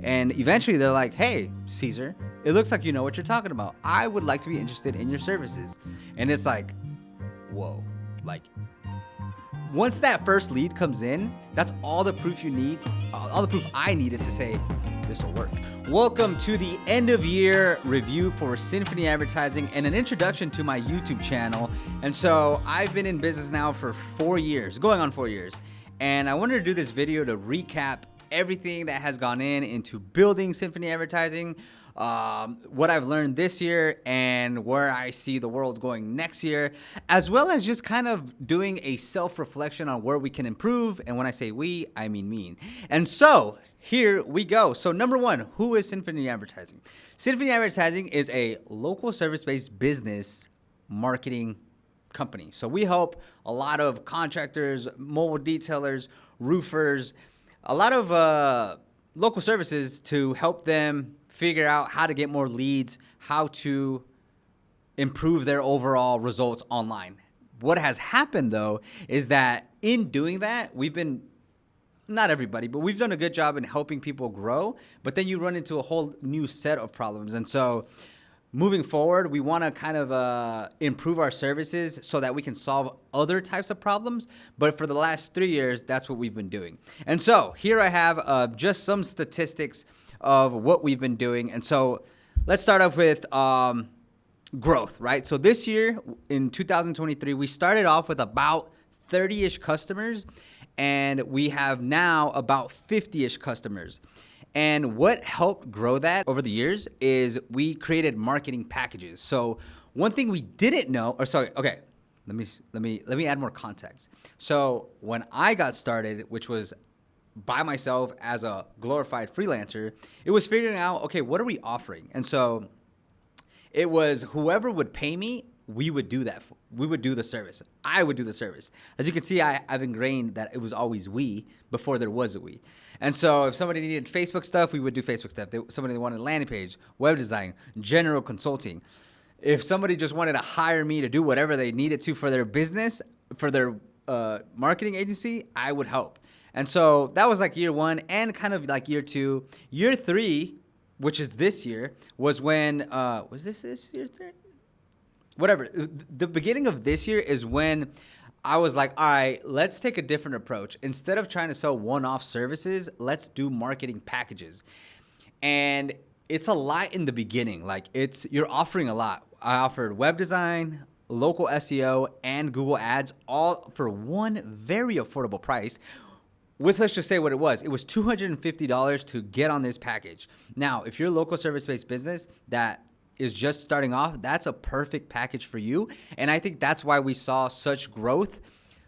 And eventually they're like, hey, Caesar, it looks like you know what you're talking about. I would like to be interested in your services. And it's like, whoa, like once that first lead comes in, that's all the proof you need, all the proof I needed to say this will work. Welcome to the end of year review for Symphony Advertising and an introduction to my YouTube channel. And so I've been in business now for 4 years, going on 4 years. And I wanted to do this video to recap everything that has gone into building Symphony Advertising, what I've learned this year and where I see the world going next year, as well as just kind of doing a self-reflection on where we can improve. And when I say we, I mean me. And so here we go. So number one, who is Symphony Advertising? Symphony Advertising is a local service-based business marketing company. So we help a lot of contractors, mobile detailers, roofers, a lot of local services to help them figure out how to get more leads, how to improve their overall results online. What has happened though is that in doing that, we've been, not everybody, but we've done a good job in helping people grow, but then you run into a whole new set of problems. And so moving forward, we want to kind of improve our services so that we can solve other types of problems. But for the last 3 years, that's what we've been doing. And so here I have just some statistics of what we've been doing. And so let's start off with growth, right? So this year in 2023, we started off with about 30-ish customers, and we have now about 50-ish customers. And what helped grow that over the years is we created marketing packages. So one thing we didn't know, let me add more context. So when I got started, which was by myself as a glorified freelancer, it was figuring out, okay, what are we offering? And so it was whoever would pay me, we would do that. We would do the service. I would do the service. As you can see, I've ingrained that it was always we before there was a we. And so if somebody needed Facebook stuff, we would do Facebook stuff. Somebody wanted a landing page, web design, general consulting. If somebody just wanted to hire me to do whatever they needed to for their business, for their marketing agency, I would help. And so that was like year one and kind of like year two. Year three, which is this year, was when, was this year three? Whatever. The beginning of this year is when I was like, all right, let's take a different approach. Instead of trying to sell one-off services, let's do marketing packages. And it's a lot in the beginning. Like you're offering a lot. I offered web design, local SEO, and Google Ads, all for one very affordable price. Let's just say what it was. It was $250 to get on this package. Now, if you're a local service-based business that is just starting off, that's a perfect package for you. And I think that's why we saw such growth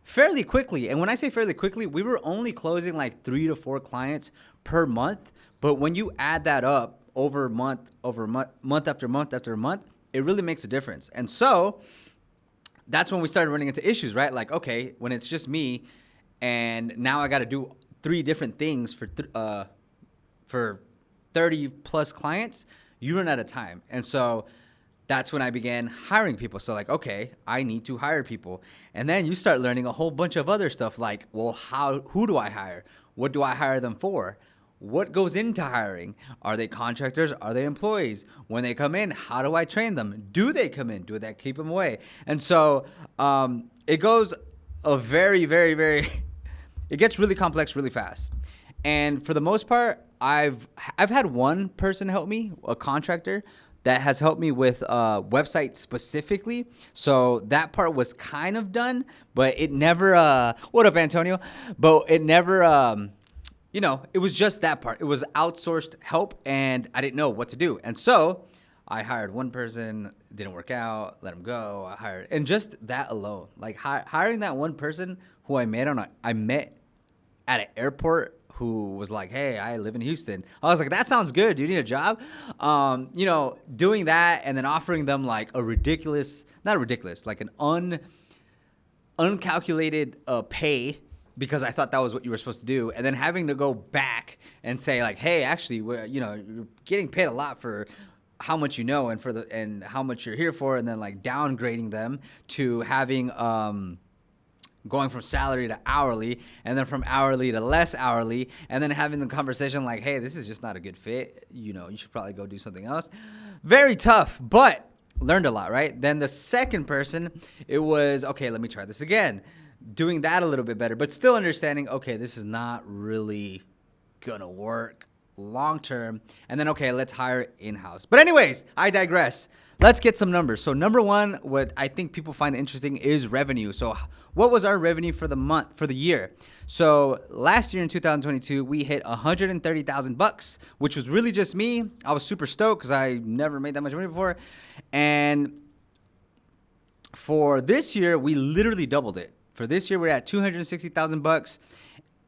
fairly quickly. And when I say fairly quickly, we were only closing like 3 to 4 clients per month. But when you add that up month after month after month, it really makes a difference. And so that's when we started running into issues, right? Like, okay, when it's just me and now I got to do 3 different things for 30 plus clients, you run out of time. And so that's when I began hiring people. So like, okay, I need to hire people. And then you start learning a whole bunch of other stuff like, well, who do I hire? What do I hire them for? What goes into hiring? Are they contractors? Are they employees? When they come in, how do I train them? Do they come in? Do that keep them away? And so it goes a very, very, very, it gets really complex really fast. And for the most part, I've had one person help me, a contractor, that has helped me with websites specifically. So that part was kind of done, but it never, what up, Antonio? But it never, it was just that part. It was outsourced help, and I didn't know what to do. And so I hired one person, didn't work out, let him go. And just that alone, like hiring that one person who I met at an airport, who was like, hey, I live in Houston. I was like, that sounds good. Do you need a job? Doing that and then offering them like like an uncalculated pay, because I thought that was what you were supposed to do. And then having to go back and say like, hey, actually, you're getting paid a lot for how much you know and how much you're here for. And then like downgrading them to having going from salary to hourly, and then from hourly to less hourly, and then having the conversation like, hey, this is just not a good fit. You know, you should probably go do something else. Very tough, but learned a lot, right? Then the second person, it was, okay, let me try this again. Doing that a little bit better, but still understanding, okay, this is not really gonna work long term. And then, okay, let's hire in-house. But anyways, I digress. Let's get some numbers. So number one, what I think people find interesting is revenue. So what was our revenue for the year? So last year in 2022, we hit $130,000, which was really just me. I was super stoked because I never made that much money before. And for this year, we literally doubled it. For this year, we're at $260,000.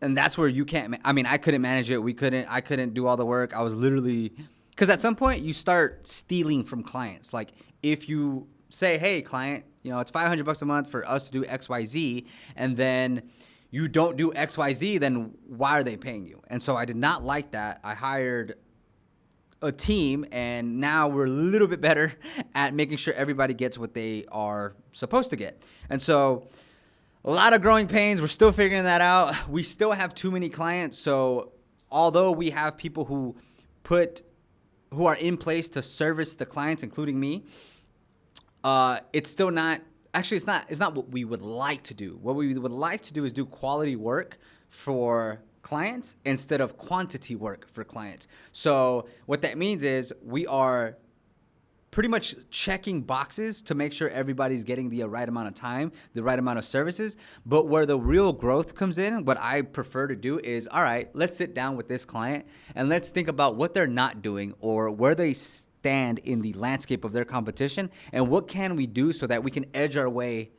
And that's where you can't, I mean, I couldn't manage it. I couldn't do all the work. I was literally, because at some point you start stealing from clients. Like if you say, hey, client, you know, it's $500 a month for us to do XYZ, and then you don't do XYZ, then why are they paying you? And so I did not like that. I hired a team, and now we're a little bit better at making sure everybody gets what they are supposed to get. And so a lot of growing pains. We're still figuring that out. We still have too many clients. So although we have people who are in place to service the clients, including me, it's still not, actually it's not what we would like to do. What we would like to do is do quality work for clients instead of quantity work for clients. So what that means is we are pretty much checking boxes to make sure everybody's getting the right amount of time, the right amount of services. But where the real growth comes in, what I prefer to do is, all right, let's sit down with this client and let's think about what they're not doing or where they stand in the landscape of their competition, and what can we do so that we can edge our way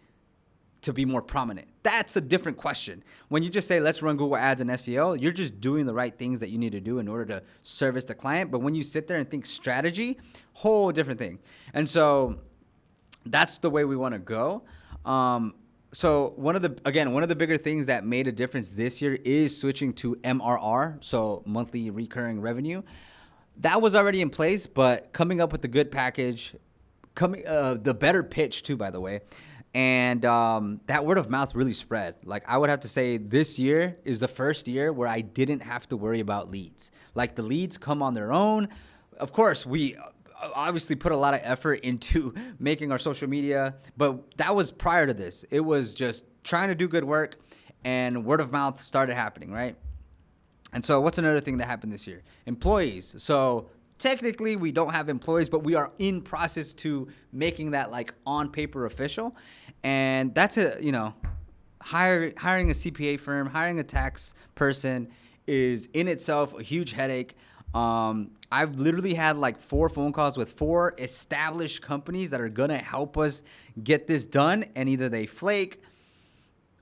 to be more prominent. That's a different question. When you just say, let's run Google Ads and SEO, you're just doing the right things that you need to do in order to service the client. But when you sit there and think strategy, whole different thing. And so that's the way we want to go. So one of the bigger things that made a difference this year is switching to MRR, so monthly recurring revenue. That was already in place, but coming up with a good package, the better pitch too, by the way. And that word of mouth really spread. Like I would have to say this year is the first year where I didn't have to worry about leads. Like the leads come on their own. Of course, we obviously put a lot of effort into making our social media, but that was prior to this. It was just trying to do good work, and word of mouth started happening, right? And so what's another thing that happened this year? Employees. So technically, we don't have employees, but we are in process to making that like on paper official. And that's hiring a CPA firm, hiring a tax person is in itself a huge headache. I've literally had like 4 phone calls with 4 established companies that are going to help us get this done. And either they flake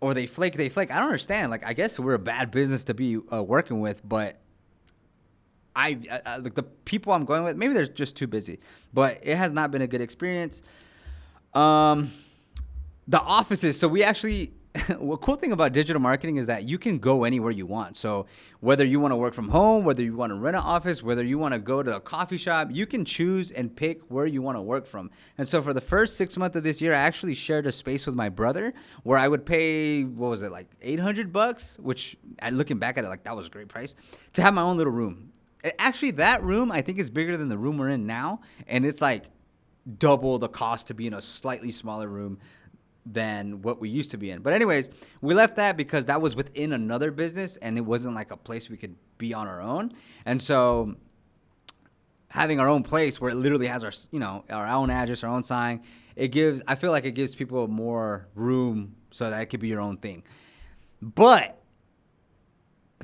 or they flake. I don't understand. Like, I guess we're a bad business to be working with, but I like the people I'm going with, maybe they're just too busy, but it has not been a good experience. The offices. So we actually, the cool thing about digital marketing is that you can go anywhere you want. So whether you want to work from home, whether you want to rent an office, whether you want to go to a coffee shop, you can choose and pick where you want to work from. And so for the first 6 months of this year, I actually shared a space with my brother where I would pay, what was it, like $800, which looking back at it, like that was a great price to have my own little room. Actually, that room, I think, is bigger than the room we're in now. And it's like double the cost to be in a slightly smaller room than what we used to be in. But anyways, we left that because that was within another business and it wasn't like a place we could be on our own. And so having our own place where it literally has our own address, our own sign, I feel like it gives people more room so that it could be your own thing. But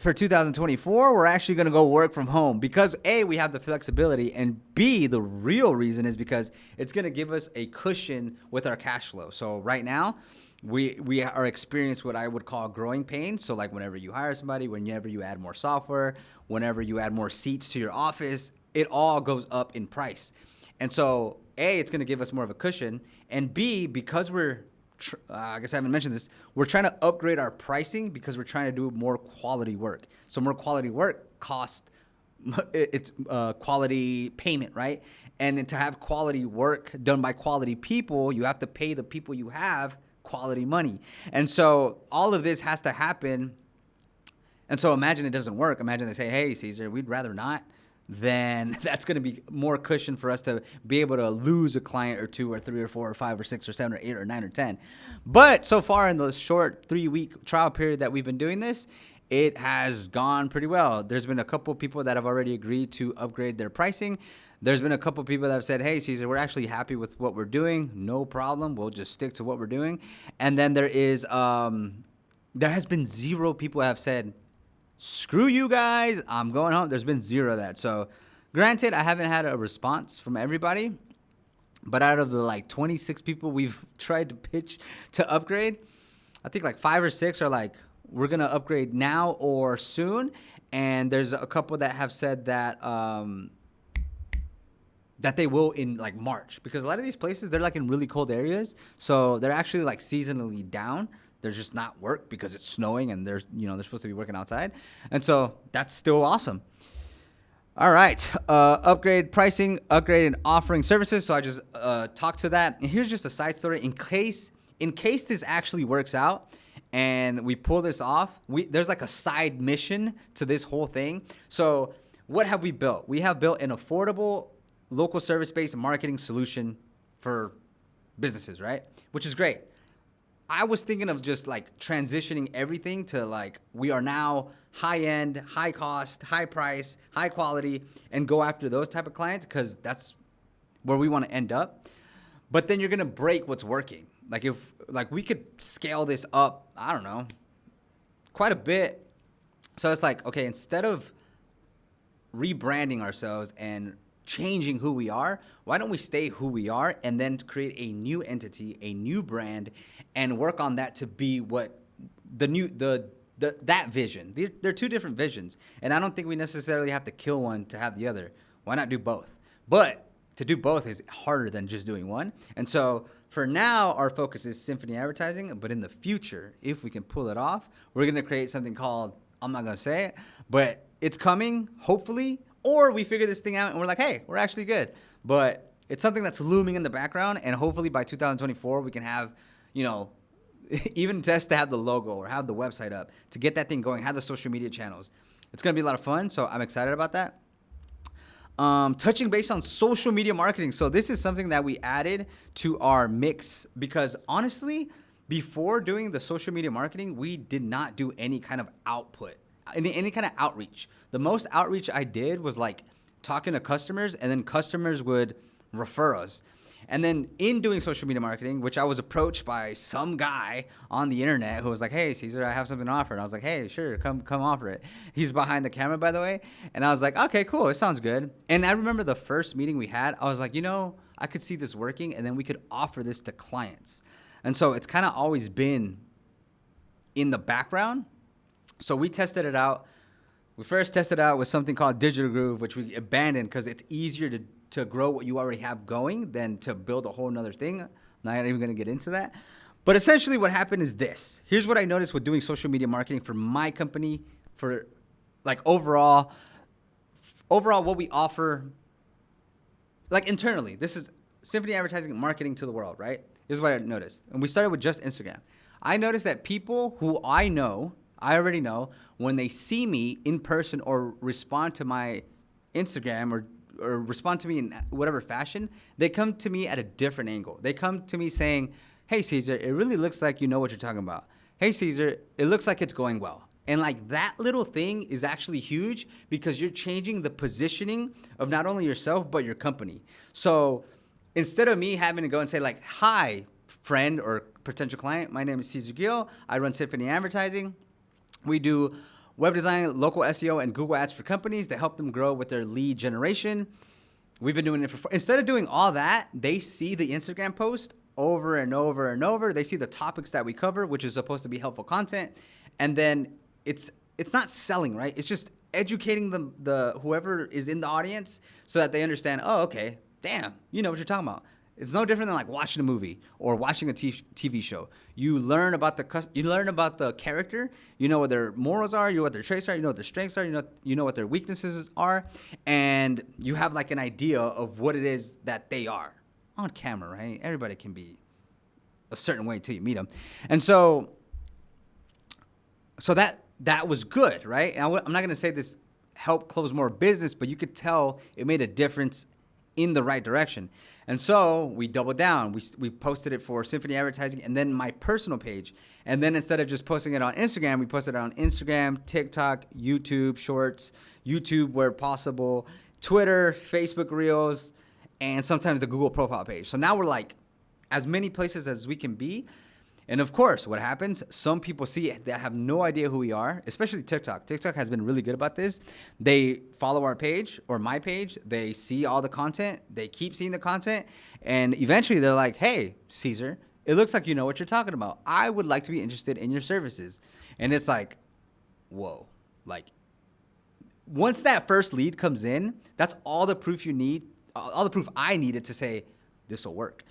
for 2024, we're actually going to go work from home because A, we have the flexibility, and B, the real reason is because it's going to give us a cushion with our cash flow. So right now, we are experiencing what I would call growing pains. So like whenever you hire somebody, whenever you add more software, whenever you add more seats to your office, it all goes up in price. And so A, it's going to give us more of a cushion, and B, because I guess I haven't mentioned this, we're trying to upgrade our pricing because we're trying to do more quality work. So more quality work costs, it's quality payment, right? And then to have quality work done by quality people, you have to pay the people you have quality money. And so all of this has to happen. And so imagine it doesn't work. Imagine they say, hey, Caesar, we'd rather not. Then that's going to be more cushion for us to be able to lose a client or two or three or four or five or six or seven or eight or nine or 10. But so far in the short 3-week trial period that we've been doing this, it has gone pretty well. There's been a couple people that have already agreed to upgrade their pricing. There's been a couple people that have said, hey, Caesar, we're actually happy with what we're doing. No problem. We'll just stick to what we're doing. And then there has been 0 people have said, screw you guys, I'm going home. There's been 0 of that. So granted, I haven't had a response from everybody, but out of the like 26 people we've tried to pitch to upgrade, I think like 5 or 6 are like, we're going to upgrade now or soon. And there's a couple that have said that that they will in like March, because a lot of these places, they're like in really cold areas. So they're actually like seasonally down. There's just not work because it's snowing and they're supposed to be working outside. And so that's still awesome. All right. Upgrade pricing, upgrade and offering services. So I just talked to that. And here's just a side story. In case this actually works out and we pull this off, there's like a side mission to this whole thing. So what have we built? We have built an affordable local service-based marketing solution for businesses, right? Which is great. I was thinking of just like transitioning everything to like, we are now high end, high cost, high price, high quality, and go after those type of clients because that's where we want to end up. But then you're going to break what's working. Like if we could scale this up, I don't know, quite a bit. So it's like, okay, instead of rebranding ourselves and changing who we are, why don't we stay who we are and then create a new entity, a new brand, and work on that to be what that vision. They're 2 different visions, and I don't think we necessarily have to kill one to have the other. Why not do both? But to do both is harder than just doing one. And so for now, our focus is Symphony Advertising, but in the future, if we can pull it off, we're going to create something called, I'm not going to say it, but it's coming, hopefully. Or we figure this thing out and we're like, hey, we're actually good. But it's something that's looming in the background. And hopefully by 2024, we can have, even just to have the logo or have the website up to get that thing going, have the social media channels. It's going to be a lot of fun. So I'm excited about that. Touching base on social media marketing. So this is something that we added to our mix because honestly, before doing the social media marketing, we did not do any kind of output. Any kind of outreach. The most outreach I did was like talking to customers, and then customers would refer us. And then in doing social media marketing, which I was approached by some guy on the internet who was like, hey, Caesar, I have something to offer. And I was like, hey, sure, come offer it. He's behind the camera, by the way. And I was like, okay, cool. It sounds good. And I remember the first meeting we had, I was like, I could see this working, and then we could offer this to clients. And so it's kind of always been in the background. So we tested it out. We first tested it out with something called Digital Groove, which we abandoned because it's easier to grow what you already have going than to build a whole nother thing. I'm not even going to get into that. But essentially what happened is this. Here's what I noticed with doing social media marketing for my company, for like overall what we offer, like internally. This is Symphony Advertising marketing to the world, right? Here's what I noticed. And we started with just Instagram. I noticed that people who I already know, when they see me in person or respond to my Instagram or respond to me in whatever fashion, they come to me at a different angle. They come to me saying, hey, Caesar, it really looks like you know what you're talking about. Hey, Caesar, it looks like it's going well. And like that little thing is actually huge because you're changing the positioning of not only yourself, but your company. So instead of me having to go and say like, hi, friend or potential client, my name is Caesar Gill. I run Symphony Advertising. We do web design, local SEO, and Google Ads for companies to help them grow with their lead generation. We've been doing it instead of doing all that, they see the Instagram post over and over and over. They see the topics that we cover, which is supposed to be helpful content. And then it's not selling, right? It's just educating the whoever is in the audience so that they understand, oh, okay, damn, you know what you're talking about. It's no different than like watching a movie or watching a TV show. You learn about the character. You know what their morals are. You know what their traits are. You know what their strengths are. You know what their weaknesses are, and you have like an idea of what it is that they are on camera, right? Everybody can be a certain way until you meet them. And so that was good, right? And I'm not going to say this helped close more business, but you could tell it made a difference in the right direction. And so we doubled down. We posted it for Symphony Advertising and then my personal page. And then instead of just posting it on Instagram, we posted it on Instagram, TikTok, YouTube Shorts, YouTube where possible, Twitter, Facebook Reels, and sometimes the Google profile page. So now we're like as many places as we can be. And of course, what happens, some people see it that have no idea who we are, especially TikTok. TikTok has been really good about this. They follow our page or my page. They see all the content. They keep seeing the content. And eventually they're like, hey, Caesar, it looks like you know what you're talking about. I would like to be interested in your services. And it's like, whoa, like once that first lead comes in, that's all the proof you need, all the proof I needed to say this will work.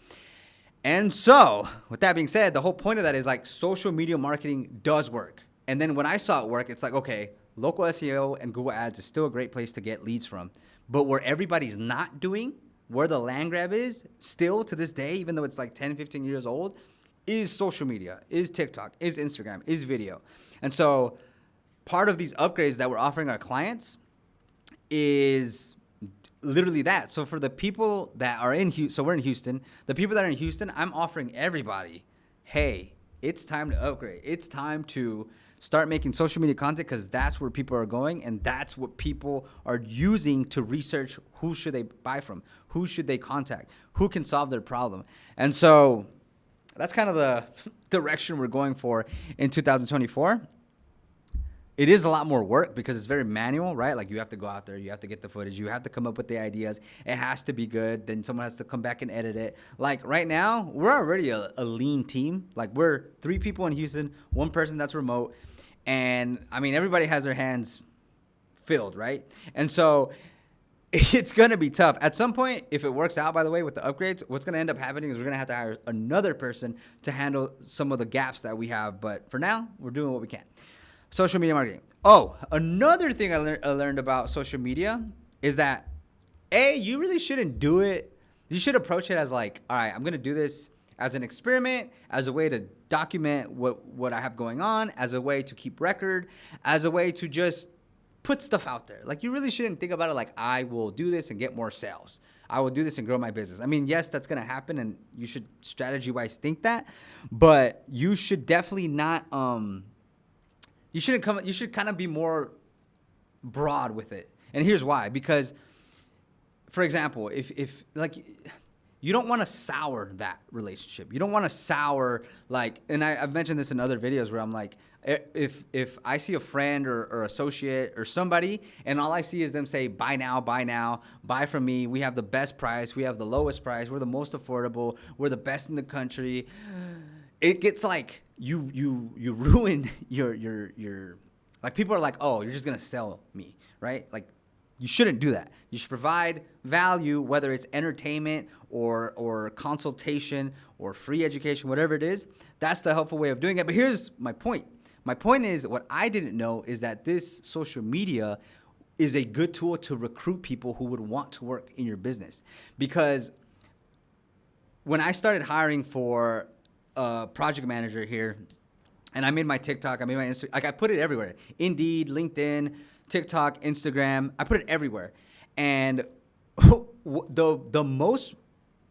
And so, with that being said, the whole point of that is like social media marketing does work. And then when I saw it work, it's like, okay, local SEO and Google Ads is still a great place to get leads from. But where everybody's not doing, where the land grab is, still to this day, even though it's like 10, 15 years old, is social media, is TikTok, is Instagram, is video. And so part of these upgrades that we're offering our clients is literally that. So for the people that are in Houston, so we're in Houston, the people that are in Houston, I'm offering everybody, hey, it's time to upgrade. It's time to start making social media content because that's where people are going and that's what people are using to research who should they buy from, who should they contact, who can solve their problem. And so that's kind of the direction we're going for in 2024. It is a lot more work because it's very manual, right? Like you have to go out there, you have to get the footage, you have to come up with the ideas. It has to be good. Then someone has to come back and edit it. Like right now, we're already a lean team. Like we're 3 people in Houston, 1 person that's remote. And I mean, everybody has their hands filled, right? And so it's going to be tough. At some point, if it works out, by the way, with the upgrades, what's going to end up happening is we're going to have to hire another person to handle some of the gaps that we have. But for now, we're doing what we can. Social media marketing. Oh, another thing I learned about social media is that, you really shouldn't do it. You should approach it as like, all right, I'm going to do this as an experiment, as a way to document what I have going on, as a way to keep record, as a way to just put stuff out there. Like you really shouldn't think about it like, I will do this and get more sales. I will do this and grow my business. I mean, yes, that's going to happen and you should strategy-wise think that, but you should definitely not, you should kind of be more broad with it. And here's why. Because, for example, if like you don't want to sour that relationship. You don't want to sour like, and I've mentioned this in other videos where I'm like, if I see a friend or associate or somebody and all I see is them say, buy now, buy from me. We have the best price. We have the lowest price. We're the most affordable. We're the best in the country. It gets like you ruin your like people are like, oh, you're just gonna sell me, right? Like you shouldn't do that. You should provide value, whether it's entertainment or consultation or free education, whatever it is. That's the helpful way of doing it. But here's my point. My point is what I didn't know is that this social media is a good tool to recruit people who would want to work in your business. Because when I started hiring for a project manager here, and I made my TikTok, I made my Instagram, like I put it everywhere. Indeed, LinkedIn, TikTok, Instagram, I put it everywhere. And the most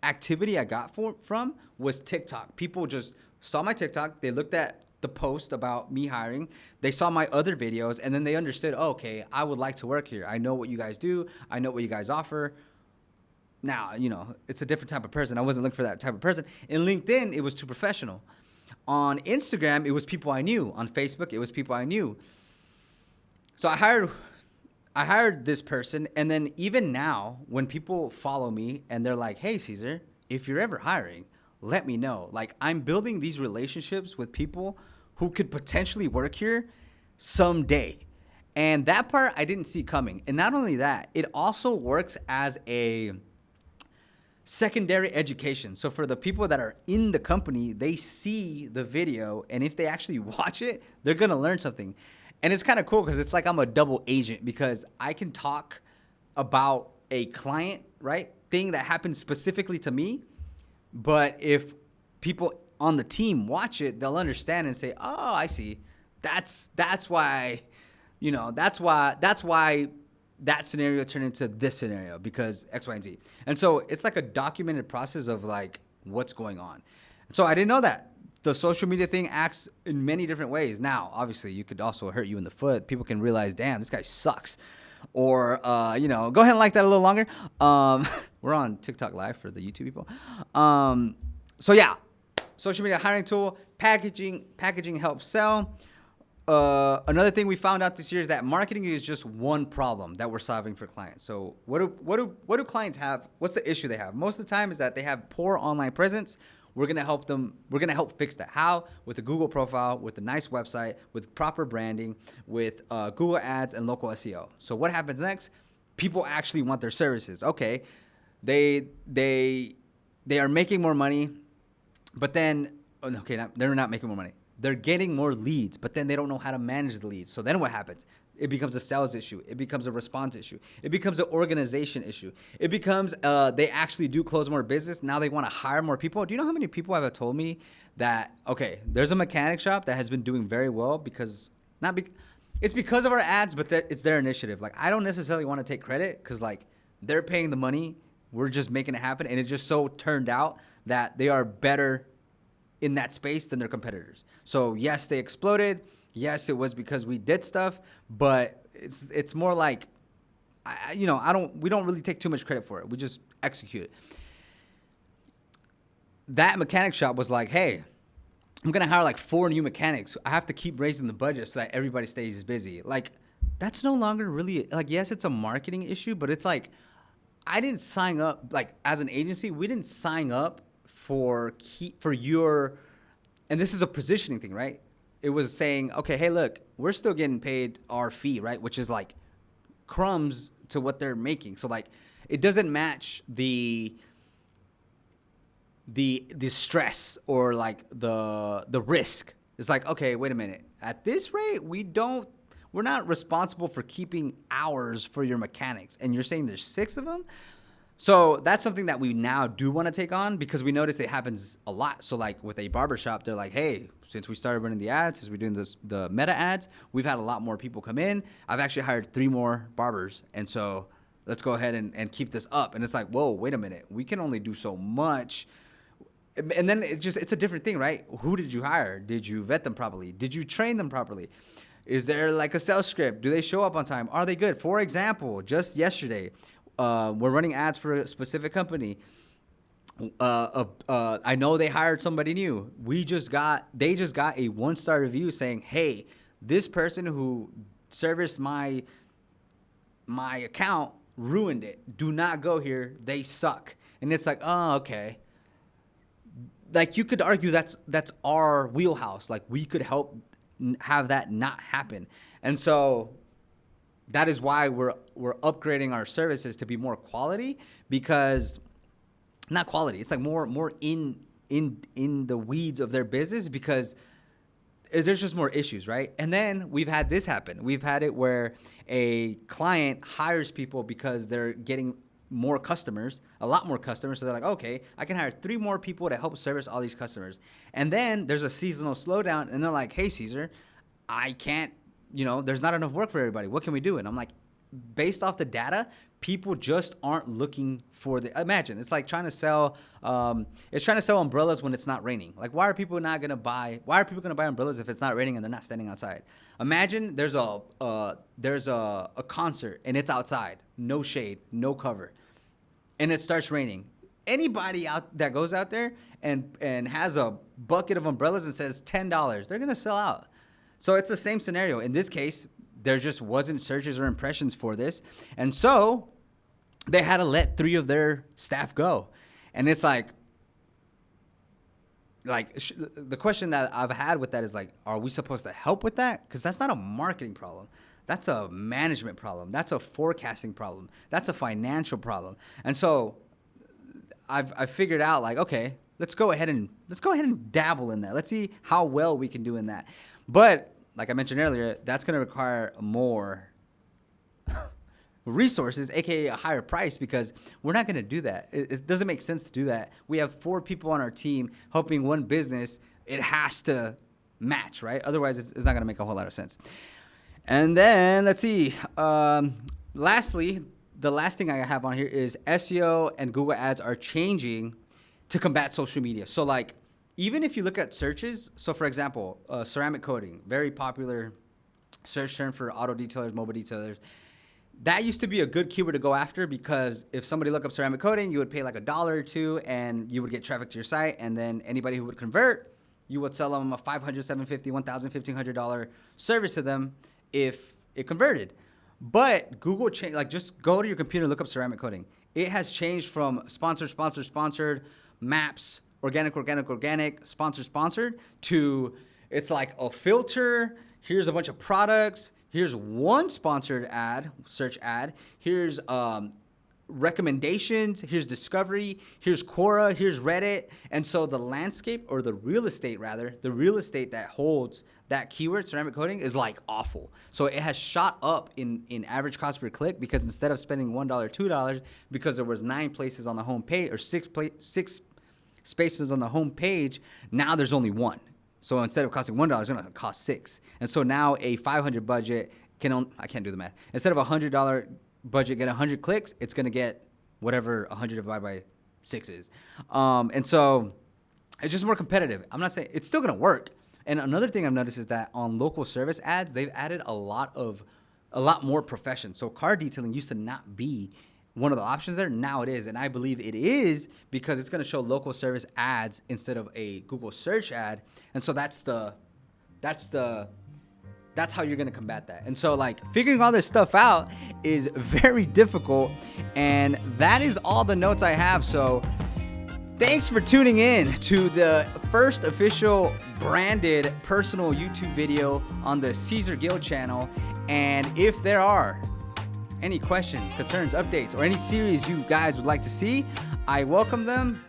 activity I got from was TikTok. People just saw my TikTok, they looked at the post about me hiring, they saw my other videos, and then they understood, oh, okay, I would like to work here. I know what you guys do. I know what you guys offer. Now, you know, it's a different type of person. I wasn't looking for that type of person. In LinkedIn, it was too professional. On Instagram, it was people I knew. On Facebook, it was people I knew. So I hired this person, and then even now, when people follow me and they're like, hey, Caesar, if you're ever hiring, let me know. Like, I'm building these relationships with people who could potentially work here someday. And that part I didn't see coming. And not only that, it also works as a secondary education. So for the people that are in the company, they see the video, and if they actually watch it, they're going to learn something. And it's kind of cool because it's like I'm a double agent because I can talk about a client, right, thing that happens specifically to me. But if people on the team watch it, they'll understand and say, "Oh, I see. That's why, that's why that scenario turned into this scenario because X, Y, and Z." And so it's like a documented process of like what's going on. So I didn't know that. The social media thing acts in many different ways. Now, obviously, you could also hurt you in the foot. People can realize, damn, this guy sucks. Or, go ahead and like that a little longer. We're on TikTok Live for the YouTube people. So, yeah, social media hiring tool, packaging helps sell. Another thing we found out this year is that marketing is just one problem that we're solving for clients. So what do clients have? What's the issue they have? Most of the time is that they have poor online presence. We're going to help them. We're going to help fix that. How? With a Google profile, with a nice website, with proper branding, with Google Ads and local SEO. So what happens next? People actually want their services. Okay, they are making more money, but then, they're not making more money. They're getting more leads, but then they don't know how to manage the leads. So then what happens? It becomes a sales issue. It becomes a response issue. It becomes an organization issue. It becomes they actually do close more business. Now they want to hire more people. Do you know how many people have told me that, okay, there's a mechanic shop that has been doing very well because, it's because of our ads, but it's their initiative. Like, I don't necessarily want to take credit because, like, they're paying the money. We're just making it happen. And it just so turned out that they are better in that space than their competitors. So yes, they exploded. Yes, it was because we did stuff, but it's more like, we don't really take too much credit for it. We just execute it. That mechanic shop was like, hey, I'm going to hire like 4 new mechanics. I have to keep raising the budget so that everybody stays busy. Like, that's no longer really, like, yes, it's a marketing issue, but it's like, I didn't sign up, like, as an agency, we didn't sign up for your, and this is a positioning thing, right? It was saying, okay, hey, look, we're still getting paid our fee, right? Which is like crumbs to what they're making. So like, it doesn't match the stress or like the risk. It's like, okay, wait a minute. At this rate, we're not responsible for keeping hours for your mechanics. And you're saying there's 6 of them? So that's something that we now do want to take on because we notice it happens a lot. So like with a barbershop, they're like, hey, since we started running the ads, since we're doing the meta ads, we've had a lot more people come in. I've actually hired 3 more barbers. And so let's go ahead and keep this up. And it's like, whoa, wait a minute. We can only do so much. And then it's a different thing, right? Who did you hire? Did you vet them properly? Did you train them properly? Is there like a sales script? Do they show up on time? Are they good? For example, just yesterday, we're running ads for a specific company. I know they hired somebody new. They just got a 1-star review saying, hey, this person who serviced my account ruined it. Do not go here. They suck. And it's like, oh, okay. Like, you could argue that's our wheelhouse. Like, we could help have that not happen. And so that is why we're upgrading our services to be more quality, because not quality, it's like more in the weeds of their business, because there's just more issues, right? And then we've had this happen. We've had it where a client hires people because they're getting more customers, a lot more customers. So they're like, okay, I can hire 3 more people to help service all these customers. And then there's a seasonal slowdown, and they're like, hey, Caesar, I can't, there's not enough work for everybody. What can we do? And I'm like, based off the data, people just aren't looking for imagine, it's like trying to sell umbrellas when it's not raining. Like, why are people going to buy umbrellas if it's not raining and they're not standing outside? Imagine there's a concert and it's outside, no shade, no cover, and it starts raining. Anybody out that goes out there and has a bucket of umbrellas and says $10, they're going to sell out. So it's the same scenario. In this case, there just wasn't searches or impressions for this. And so they had to let 3 of their staff go. And it's like the question that I've had with that is like, are we supposed to help with that? Because that's not a marketing problem. That's a management problem. That's a forecasting problem. That's a financial problem. And so I've figured out, like, okay, let's go ahead and dabble in that. Let's see how well we can do in that. But like I mentioned earlier, that's going to require more resources, aka a higher price, because we're not going to do that. It doesn't make sense to do that. We have 4 people on our team helping one business. It has to match, right? Otherwise, it's not going to make a whole lot of sense. And then let's see. Lastly, the last thing I have on here is SEO and Google Ads are changing to combat social media. So like, even if you look at searches, so for example, ceramic coating, very popular search term for auto detailers, mobile detailers. That used to be a good keyword to go after, because if somebody looked up ceramic coating, you would pay like $1 or $2 and you would get traffic to your site. And then anybody who would convert, you would sell them a $500, $750, $1,000, $1,500 service to them if it converted. But Google changed, like just go to your computer and look up ceramic coating. It has changed from sponsored, maps, organic, sponsored, to it's like a filter. Here's a bunch of products. Here's one sponsored ad, search ad. Here's recommendations. Here's discovery. Here's Quora. Here's Reddit. And so the landscape, or the real estate that holds that keyword, ceramic coating, is like awful. So it has shot up in average cost per click, because instead of spending $1, $2, because there was 9 places on the home page, or 6 spaces on the home page, now there's only 1. So instead of costing $1, it's going to cost $6. And so now a $500 budget I can't do the math. Instead of a $100 budget get 100 clicks, it's going to get whatever 100 divided by 6 is. And so it's just more competitive. I'm not saying it's still going to work. And another thing I've noticed is that on local service ads, they've added a lot more professions. So car detailing used to not be one of the options there. Now it is, and I believe it is because it's going to show local service ads instead of a Google search ad. And so that's how you're going to combat that. And so like figuring all this stuff out is very difficult, and that is all the notes I have. So thanks for tuning in to the first official branded personal YouTube video on the Caesar Guild channel. And if there are any questions, concerns, updates, or any series you guys would like to see, I welcome them.